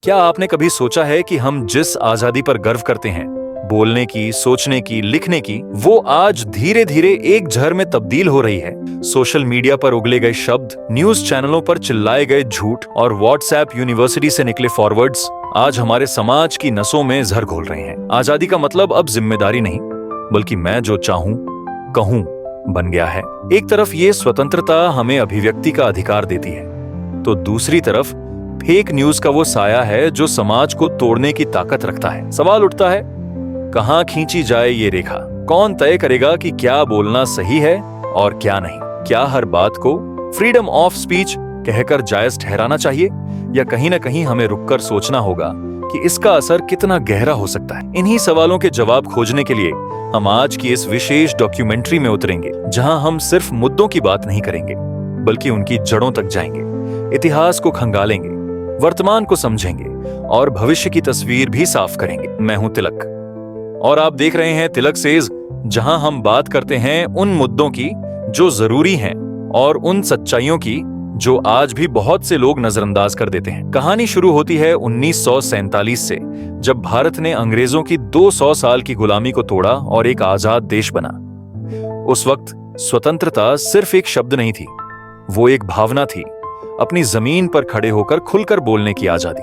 क्या आपने कभी सोचा है कि हम जिस आजादी पर गर्व करते हैं, बोलने की, सोचने की, लिखने की, वो आज धीरे धीरे एक झर में तब्दील हो रही है। सोशल मीडिया पर उगले गए शब्द, न्यूज चैनलों पर चिल्लाए गए झूठ और व्हाट्सएप यूनिवर्सिटी से निकले फॉरवर्ड्स आज हमारे समाज की नसों में जहर घोल रहे हैं। आजादी का मतलब अब जिम्मेदारी नहीं, बल्कि मैं जो चाहूं कहूं बन गया है। एक तरफ ये स्वतंत्रता हमें अभिव्यक्ति का अधिकार देती है, तो दूसरी तरफ फेक न्यूज का वो साया है जो समाज को तोड़ने की ताकत रखता है। सवाल उठता है, कहां खींची जाए ये रेखा? कौन तय करेगा कि क्या बोलना सही है और क्या नहीं? क्या हर बात को फ्रीडम ऑफ स्पीच कहकर जायज ठहराना चाहिए, या कहीं ना कहीं हमें रुककर सोचना होगा कि इसका असर कितना गहरा हो सकता है? इन्हीं सवालों के जवाब खोजने के लिए हम आज की इस विशेष डॉक्यूमेंट्री में उतरेंगे, जहां हम सिर्फ मुद्दों की बात नहीं करेंगे, बल्कि उनकी जड़ों तक जाएंगे, इतिहास को खंगालेंगे, वर्तमान को समझेंगे और भविष्य की तस्वीर भी साफ करेंगे। मैं हूं तिलक और आप देख रहे हैं तिलक सेज, जहां हम बात करते हैं उन मुद्दों की जो जरूरी हैं और उन सच्चाइयों की जो आज भी बहुत से लोग नजरअंदाज कर देते हैं। कहानी शुरू होती है 1947 से, जब भारत ने अंग्रेजों की 200 साल की गुलामी को तोड़ा और एक आजाद देश बना। उस वक्त स्वतंत्रता सिर्फ एक शब्द नहीं थी, वो एक भावना थी। अपनी जमीन पर खड़े होकर खुलकर बोलने की आजादी,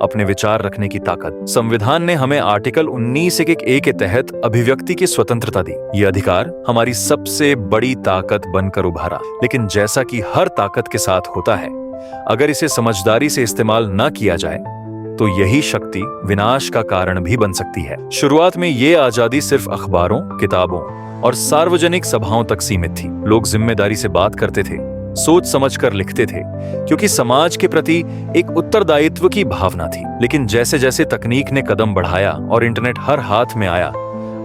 अपने विचार रखने की ताकत। संविधान ने हमें आर्टिकल 19(1)(a) के तहत अभिव्यक्ति की स्वतंत्रता दी। ये अधिकार हमारी सबसे बड़ी ताकत बनकर उभारा। लेकिन जैसा कि हर ताकत के साथ होता है, अगर इसे समझदारी से इस्तेमाल न किया जाए तो यही शक्ति विनाश का कारण भी बन सकती है। शुरुआत में ये आजादी सिर्फ अखबारों, किताबों और सार्वजनिक सभाओं तक सीमित थी। लोग जिम्मेदारी से बात करते थे, सोच समझकर लिखते थे, क्योंकि समाज के प्रति एक उत्तरदायित्व की भावना थी। लेकिन जैसे जैसे तकनीक ने कदम बढ़ाया और इंटरनेट हर हाथ में आया,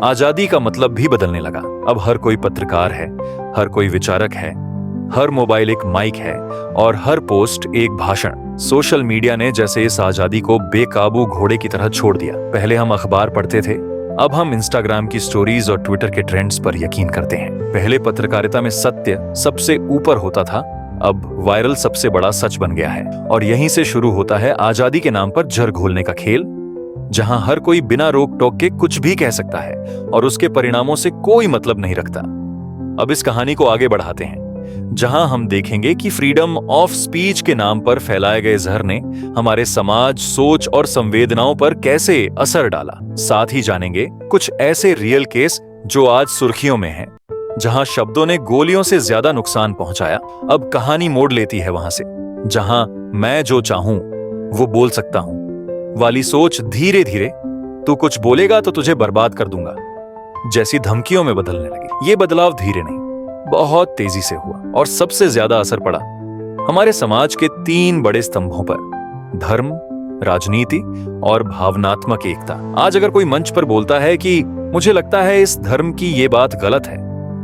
आजादी का मतलब भी बदलने लगा। अब हर कोई पत्रकार है, हर कोई विचारक है, हर मोबाइल एक माइक है और हर पोस्ट एक भाषण। सोशल मीडिया ने जैसे इस आजादी को बेकाबू घोड़े की तरह छोड़ दिया। पहले हम अखबार पढ़ते थे, अब हम इंस्टाग्राम की स्टोरीज और ट्विटर के ट्रेंड्स पर यकीन करते हैं। पहले पत्रकारिता में सत्य सबसे ऊपर होता था, अब वायरल सबसे बड़ा सच बन गया है। और यहीं से शुरू होता है आजादी के नाम पर जहर घोलने का खेल, जहां हर कोई बिना रोक टोक के कुछ भी कह सकता है और उसके परिणामों से कोई मतलब नहीं रखता। अब इस कहानी को आगे बढ़ाते हैं, जहां हम देखेंगे कि फ्रीडम ऑफ स्पीच के नाम पर फैलाए गए जहर ने हमारे समाज, सोच और संवेदनाओं पर कैसे असर डाला। साथ ही जानेंगे कुछ ऐसे रियल केस जो आज सुर्खियों में हैं, जहां शब्दों ने गोलियों से ज्यादा नुकसान पहुंचाया। अब कहानी मोड़ लेती है वहां से, जहां मैं जो चाहूं वो बोल सकता हूं वाली सोच धीरे धीरे तू कुछ बोलेगा तो तुझे बर्बाद कर दूंगा जैसी धमकियों में बदलने लगी। ये बदलाव धीरे नहीं, बहुत तेजी से हुआ और सबसे ज्यादा असर पड़ा हमारे समाज के 3 बड़े स्तंभों पर: धर्म, राजनीति और भावनात्मक एकता। आज अगर कोई मंच पर बोलता है कि मुझे लगता है इस धर्म की ये बात गलत है,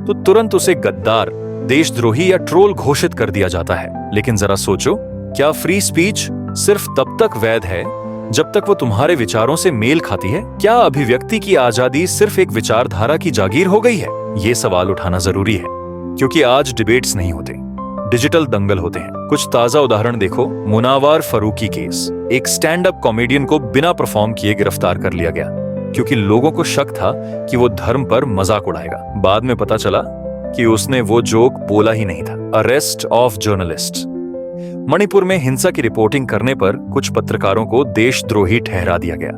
तो तुरंत उसे गद्दार, देशद्रोही या ट्रोल घोषित कर दिया जाता है। लेकिन जरा सोचो, क्या फ्री स्पीच सिर्फ तब तक वैध है जब तक वो तुम्हारे विचारों से मेल खाती है? क्या अभिव्यक्ति की आजादी सिर्फ एक विचारधारा की जागीर हो गई है? ये सवाल उठाना जरूरी है, क्योंकि आज डिबेट्स नहीं होते, डिजिटल दंगल होते हैं। कुछ ताजा उदाहरण देखो। मुनावर फरूकी केस, एक स्टैंड अप कॉमेडियन को बिना परफॉर्म किए गिरफ्तार कर लिया गया, क्योंकि लोगों को शक था कि वो धर्म पर मजाक उड़ाएगा। बाद में पता चला कि उसने वो जोक बोला ही नहीं था। अरेस्ट ऑफ जर्नलिस्ट, मणिपुर में हिंसा की रिपोर्टिंग करने पर कुछ पत्रकारों को देशद्रोही ठहरा दिया गया।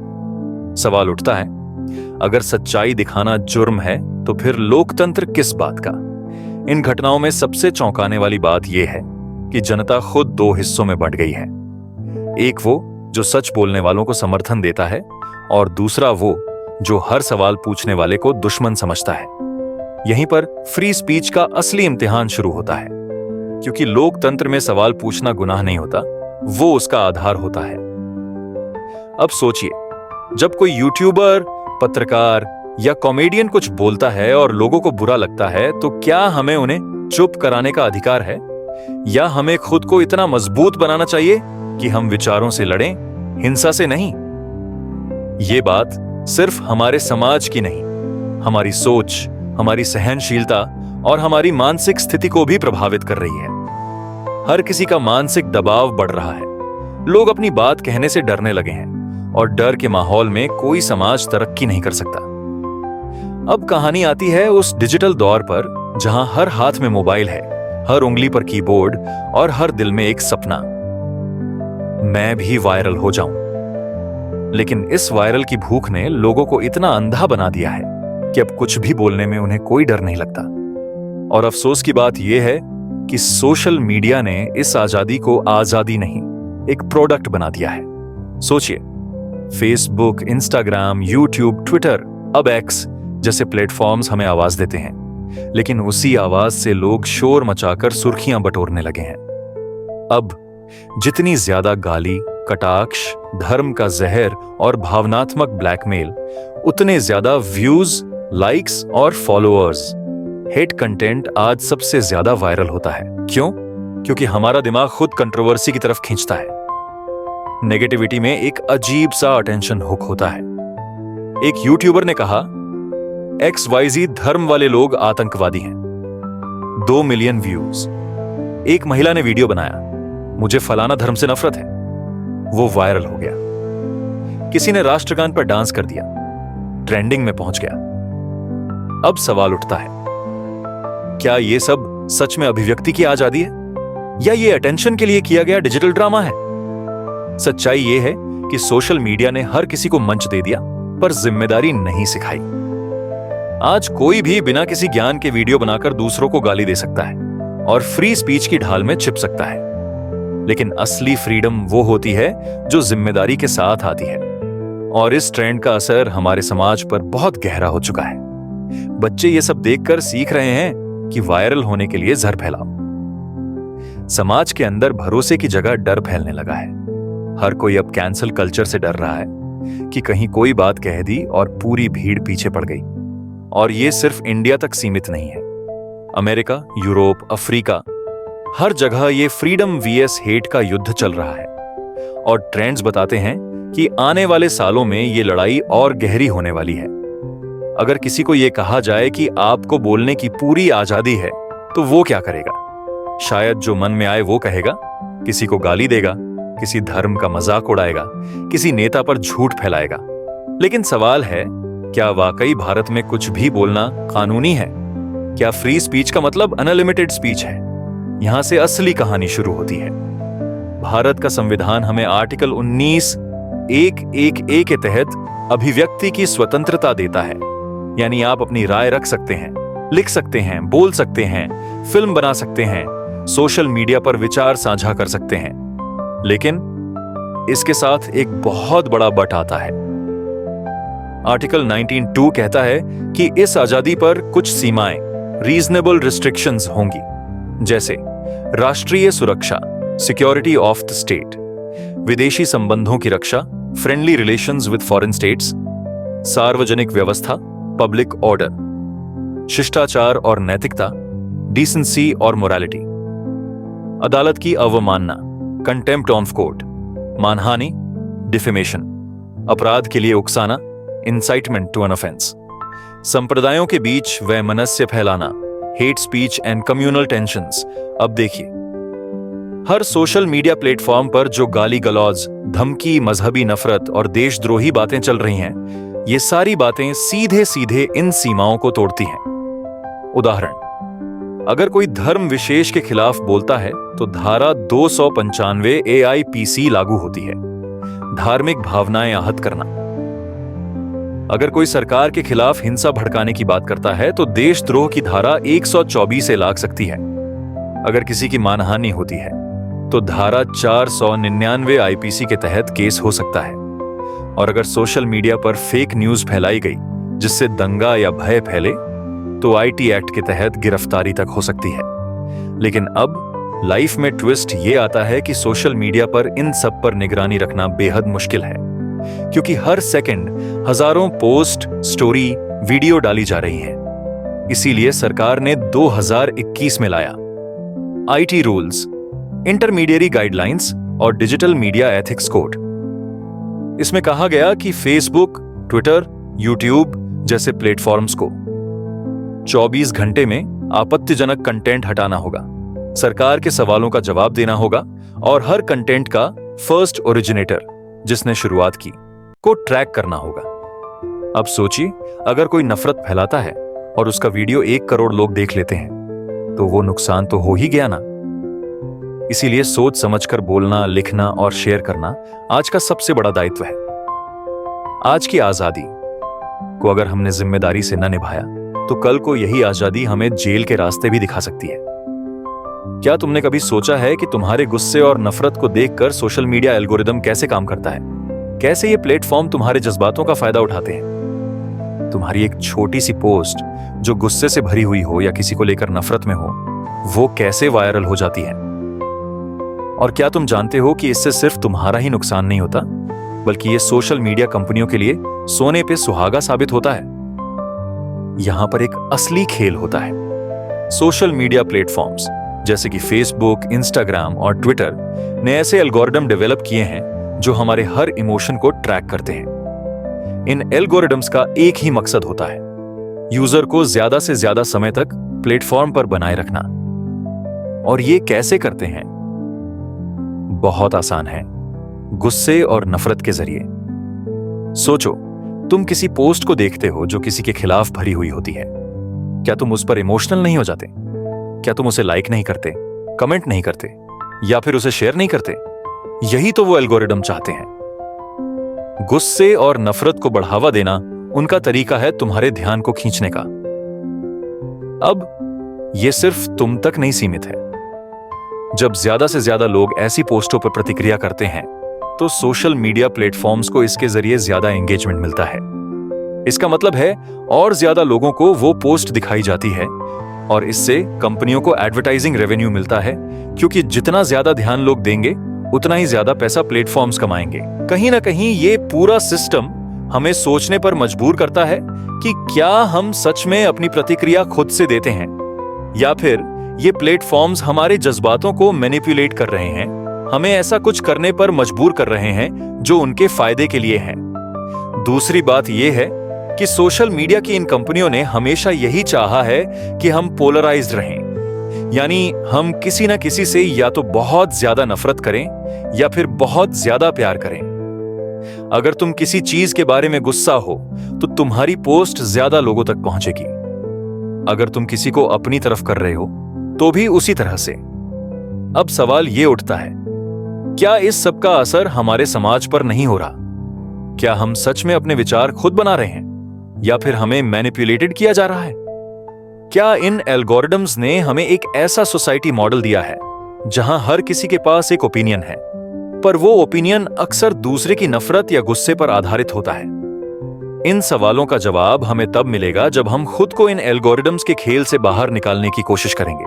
सवाल उठता है, अगर सच्चाई दिखाना जुर्म है तो फिर लोकतंत्र किस बात का? इन घटनाओं में सबसे चौंकाने वाली बात यह है कि जनता खुद 2 हिस्सों में बंट गई है। एक वो जो सच बोलने वालों को समर्थन देता है, और दूसरा वो जो हर सवाल पूछने वाले को दुश्मन समझता है। यहीं पर फ्री स्पीच का असली इम्तिहान शुरू होता है, क्योंकि लोकतंत्र में सवाल पूछना गुनाह नहीं होता, वो उसका आधार होता है। अब सोचिए, जब कोई यूट्यूबर, पत्रकार या कॉमेडियन कुछ बोलता है और लोगों को बुरा लगता है, तो क्या हमें उन्हें चुप कराने का अधिकार है, या हमें खुद को इतना मजबूत बनाना चाहिए कि हम विचारों से लड़ें, हिंसा से नहीं? ये बात सिर्फ हमारे समाज की नहीं, हमारी सोच, हमारी सहनशीलता और हमारी मानसिक स्थिति को भी प्रभावित कर रही है। हर किसी का मानसिक दबाव बढ़ रहा है। लोग अपनी बात कहने से डरने लगे हैं और डर के माहौल में कोई समाज तरक्की नहीं कर सकता। अब कहानी आती है उस डिजिटल दौर पर जहां हर हाथ में मोबाइल है, हर उंगली पर कीबोर्ड और हर दिल में एक सपना, मैं भी वायरल हो जाऊं। लेकिन इस वायरल की भूख ने लोगों को इतना अंधा बना दिया है कि अब कुछ भी बोलने में उन्हें कोई डर नहीं लगता। और अफसोस की बात यह है कि सोशल मीडिया ने इस आजादी को आजादी नहीं, एक प्रोडक्ट बना दिया है। सोचिए, फेसबुक, इंस्टाग्राम, यूट्यूब, ट्विटर, अब एक्स जैसे प्लेटफॉर्म्स हमें आवाज देते हैं, लेकिन उसी आवाज से लोग शोर मचाकर सुर्खियां बटोरने लगे हैं। अब जितनी ज्यादा गाली, कटाक्ष, धर्म का जहर और भावनात्मक ब्लैकमेल, उतने ज्यादा व्यूज, लाइक्स और फॉलोअर्स। हेट कंटेंट आज सबसे ज्यादा वायरल होता है। क्यों? क्योंकि हमारा दिमाग खुद कंट्रोवर्सी की तरफ खींचता है। नेगेटिविटी में एक अजीब सा अटेंशन हुक होता है। एक यूट्यूबर ने कहा, XYZ धर्म वाले लोग आतंकवादी हैं। 2 मिलियन व्यूज। एक महिला ने वीडियो बनाया, मुझे फलाना धर्म से नफरत है। वो वायरल हो गया। किसी ने राष्ट्रगान पर डांस कर दिया, ट्रेंडिंग में पहुंच गया। अब सवाल उठता है, क्या ये सब सच में अभिव्यक्ति की आजादी है या ये अटेंशन के लिए किया गया डिजिटल ड्रामा है? सच्चाई ये है कि सोशल मीडिया ने हर किसी को मंच दे दिया, पर जिम्मेदारी नहीं सिखाई। आज कोई भी बिना किसी ज्ञान के वीडियो बनाकर दूसरों को गाली दे सकता है और फ्री स्पीच की ढाल में छिप सकता है। लेकिन असली फ्रीडम वो होती है जो जिम्मेदारी के साथ आती है। और इस ट्रेंड का असर हमारे समाज पर बहुत गहरा हो चुका है। बच्चे ये सब देखकर सीख रहे हैं कि वायरल होने के लिए जहर फैलाओ। समाज के अंदर भरोसे की जगह डर फैलने लगा है। हर कोई अब कैंसल कल्चर से डर रहा है कि कहीं कोई बात कह दी और पूरी भीड़ पीछे पड़ गई। और ये सिर्फ इंडिया तक सीमित नहीं है। अमेरिका, यूरोप, अफ्रीका, हर जगह ये फ्रीडम वीएस हेट का युद्ध चल रहा है। और ट्रेंड्स बताते हैं कि आने वाले सालों में ये लड़ाई और गहरी होने वाली है। अगर किसी को यह कहा जाए कि आपको बोलने की पूरी आजादी है, तो वो क्या करेगा? शायद जो मन में आए वो कहेगा, किसी को गाली देगा, किसी धर्म का मजाक उड़ाएगा, किसी नेता पर झूठ फैलाएगा। लेकिन सवाल है, क्या वाकई भारत में कुछ भी बोलना कानूनी है? क्या फ्री स्पीच का मतलब अनलिमिटेड स्पीच है? यहां से असली कहानी शुरू होती है। भारत का संविधान हमें आर्टिकल 19(1)(1)(a) के तहत अभिव्यक्ति की स्वतंत्रता देता है। यानी आप अपनी राय रख सकते हैं, लिख सकते हैं, बोल सकते हैं, फिल्म बना सकते हैं, सोशल मीडिया पर विचार साझा कर सकते हैं। लेकिन इसके साथ एक बहुत बड़ा बट आता है। आर्टिकल 19(2) कहता है कि इस आजादी पर कुछ सीमाएं, रीजनेबल रिस्ट्रिक्शंस होंगी, जैसे राष्ट्रीय सुरक्षा, सिक्योरिटी ऑफ द स्टेट, विदेशी संबंधों की रक्षा, friendly relations with foreign states, सार्वजनिक व्यवस्था, पब्लिक ऑर्डर, शिष्टाचार और नैतिकता, डिसेंसी और मोरालिटी, अदालत की अवमानना, कंटेम्प्ट ऑफ कोर्ट, मानहानि, डिफेमेशन, अपराध के लिए उकसाना, इंसाइटमेंट टू एन ऑफेंस, संप्रदायों के बीच वैमनस्य फैलाना, hate speech and communal tensions. अब देखिए, हर सोशल मीडिया प्लेटफॉर्म पर जो गाली गलौज, धमकी, मजहबी नफरत और देशद्रोही बातें चल रही हैं, ये सारी बातें सीधे सीधे इन सीमाओं को तोड़ती हैं। उदाहरण, अगर कोई धर्म विशेष के खिलाफ बोलता है तो धारा 295 AIPC लागू होती है, धार्मिक भावनाएं आहत करना। अगर कोई सरकार के खिलाफ हिंसा भड़काने की बात करता है तो देशद्रोह की धारा 124 से लाग सकती है। अगर किसी की मानहानि होती है तो धारा 499 IPC के तहत केस हो सकता है। और अगर सोशल मीडिया पर फेक न्यूज फैलाई गई जिससे दंगा या भय फैले तो IT एक्ट के तहत गिरफ्तारी तक हो सकती है। लेकिन अब लाइफ में ट्विस्ट ये आता है कि सोशल मीडिया पर इन सब पर निगरानी रखना बेहद मुश्किल है, क्योंकि हर सेकंड हजारों पोस्ट, स्टोरी, वीडियो डाली जा रही हैं। इसीलिए सरकार ने 2021 में लाया IT रूल्स, इंटरमीडिएरी गाइडलाइंस और डिजिटल मीडिया एथिक्स कोड। इसमें कहा गया कि फेसबुक, ट्विटर, यूट्यूब जैसे प्लेटफॉर्म्स को 24 घंटे में आपत्तिजनक कंटेंट हटाना होगा, सरकार के सवालों का जवाब देना होगा और हर कंटेंट का फर्स्ट ओरिजिनेटर जिसने शुरुआत की, को ट्रैक करना होगा। अब सोचिए, अगर कोई नफरत फैलाता है और उसका वीडियो 1 करोड़ लोग देख लेते हैं तो वो नुकसान तो हो ही गया ना। इसीलिए सोच समझकर बोलना, लिखना और शेयर करना आज का सबसे बड़ा दायित्व है। आज की आजादी को अगर हमने जिम्मेदारी से न निभाया तो कल को यही आजादी हमें जेल के रास्ते भी दिखा सकती है। क्या तुमने कभी सोचा है कि तुम्हारे गुस्से और नफरत को देखकर सोशल मीडिया एल्गोरिदम कैसे काम करता है? कैसे ये प्लेटफॉर्म तुम्हारे जज्बातों का फायदा उठाते हैं? तुम्हारी एक छोटी सी पोस्ट जो गुस्से से भरी हुई हो या किसी को लेकर नफरत में हो, वो कैसे वायरल हो जाती है? और क्या तुम जानते हो कि इससे सिर्फ तुम्हारा ही नुकसान नहीं होता, बल्कि ये सोशल मीडिया कंपनियों के लिए सोने पे सुहागा साबित होता है। यहां पर एक असली खेल होता है। सोशल मीडिया प्लेटफॉर्म्स जैसे कि फेसबुक, इंस्टाग्राम और ट्विटर ने ऐसे एल्गोरिदम डेवलप किए हैं जो हमारे हर इमोशन को ट्रैक करते हैं। इन एल्गोरिदम्स का एक ही मकसद होता है, यूजर को ज्यादा से ज्यादा समय तक प्लेटफॉर्म पर बनाए रखना। और ये कैसे करते हैं? बहुत आसान है, गुस्से और नफरत के जरिए। सोचो, तुम किसी पोस्ट को देखते हो जो किसी के खिलाफ भरी हुई होती है। क्या तुम उस पर इमोशनल नहीं हो जाते? क्या तुम उसे लाइक नहीं करते, कमेंट नहीं करते या फिर उसे शेयर नहीं करते? यही तो वो एल्गोरिदम चाहते हैं। गुस्से और नफरत को बढ़ावा देना उनका तरीका है तुम्हारे ध्यान को खींचने का। अब यह सिर्फ तुम तक नहीं सीमित है। जब ज्यादा से ज्यादा लोग ऐसी पोस्टों पर प्रतिक्रिया करते हैं तो सोशल मीडिया प्लेटफॉर्म्स को इसके जरिए ज्यादा एंगेजमेंट मिलता है। इसका मतलब है और ज्यादा लोगों को वो पोस्ट दिखाई जाती है और इससे कंपनियों को एडवर्टाइजिंग रेवेन्यू मिलता है, क्योंकि जितना ज्यादा ध्यान लोग देंगे उतना ही ज्यादा पैसा प्लेटफॉर्म्स कमाएंगे। कहीं ना कहीं ये पूरा सिस्टम हमें सोचने पर मजबूर करता है कि क्या हम सच में अपनी प्रतिक्रिया खुद से देते हैं या फिर ये प्लेटफॉर्म्स हमारे जज्बातों को मैनिपुलेट कर रहे हैं, हमें ऐसा कुछ करने पर मजबूर कर रहे हैं जो उनके फायदे के लिए है। दूसरी बात यह है कि सोशल मीडिया की इन कंपनियों ने हमेशा यही चाहा है कि हम पोलराइज्ड रहें, यानी हम किसी न किसी से या तो बहुत ज्यादा नफरत करें या फिर बहुत ज्यादा प्यार करें। अगर तुम किसी चीज के बारे में गुस्सा हो तो तुम्हारी पोस्ट ज्यादा लोगों तक पहुंचेगी। अगर तुम किसी को अपनी तरफ कर रहे हो तो भी उसी तरह से। अब सवाल यह उठता है, क्या इस सब का असर हमारे समाज पर नहीं हो रहा? क्या हम सच में अपने विचार खुद बना रहे हैं या फिर हमें मैनिपुलेटेड किया जा रहा है? क्या इन एल्गोरिदम्स ने हमें एक ऐसा सोसाइटी मॉडल दिया है जहां हर किसी के पास एक ओपिनियन है, पर वो ओपिनियन अक्सर दूसरे की नफरत या गुस्से पर आधारित होता है? इन सवालों का जवाब हमें तब मिलेगा जब हम खुद को इन एल्गोरिदम्स के खेल से बाहर निकालने की कोशिश करेंगे।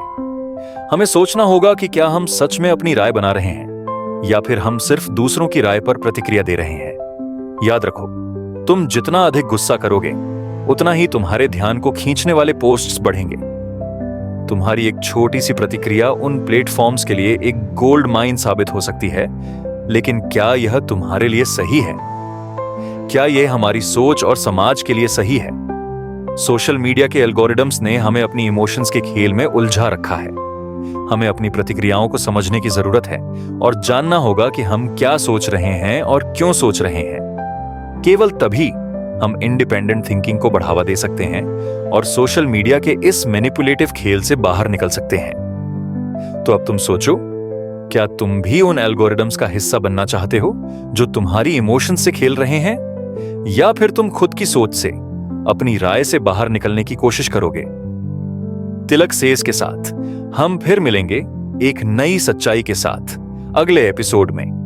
हमें सोचना होगा कि क्या हम सच में अपनी राय बना रहे हैं या फिर हम सिर्फ दूसरों की राय पर प्रतिक्रिया दे रहे हैं। याद रखो, तुम जितना अधिक गुस्सा करोगे उतना ही तुम्हारे ध्यान को खींचने वाले पोस्ट्स बढ़ेंगे। तुम्हारी एक छोटी सी प्रतिक्रिया उन प्लेटफॉर्म्स के लिए एक गोल्ड माइन साबित हो सकती है, लेकिन क्या यह तुम्हारे लिए सही है? क्या यह हमारी सोच और समाज के लिए सही है? सोशल मीडिया के एल्गोरिदम्स ने हमें अपनी इमोशंस के खेल में उलझा रखा है। हमें अपनी प्रतिक्रियाओं को समझने की जरूरत है और जानना होगा कि हम क्या सोच रहे हैं और क्यों सोच रहे हैं। केवल तभी हम इंडिपेंडेंट थिंकिंग को बढ़ावा दे सकते हैं और सोशल मीडिया के इस मैनिपुलेटिव खेल से बाहर निकल सकते हैं। तो अब तुम सोचो, क्या तुम भी उन एल्गोरिदम्स का हिस्सा बनना चाहते हो जो तुम्हारी इमोशन से खेल रहे हैं, या फिर तुम खुद की सोच से, अपनी राय से बाहर निकलने की कोशिश करोगे? तिलक सेज के साथ हम फिर मिलेंगे एक नई सच्चाई के साथ अगले एपिसोड में।